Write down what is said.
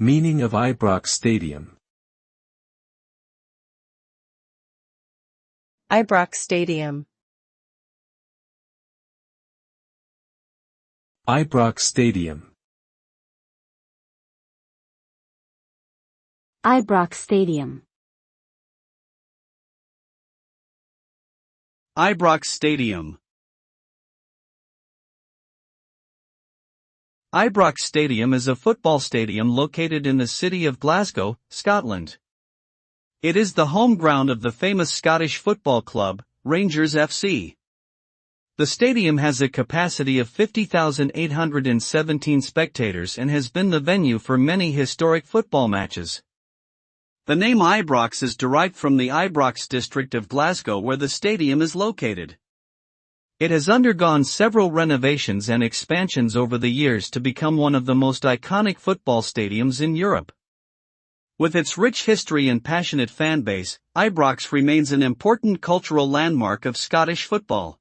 Meaning of Ibrox Stadium. Ibrox Stadium. Ibrox Stadium. Ibrox Stadium. Ibrox Stadium. Ibrox Stadium is a football stadium located in the city of Glasgow, Scotland. It is the home ground of the famous Scottish football club, Rangers FC. The stadium has a capacity of 50,817 spectators and has been the venue for many historic football matches. The name Ibrox is derived from the Ibrox district of Glasgow where the stadium is located. It has undergone several renovations and expansions over the years to become one of the most iconic football stadiums in Europe. With its rich history and passionate fan base, Ibrox remains an important cultural landmark of Scottish football.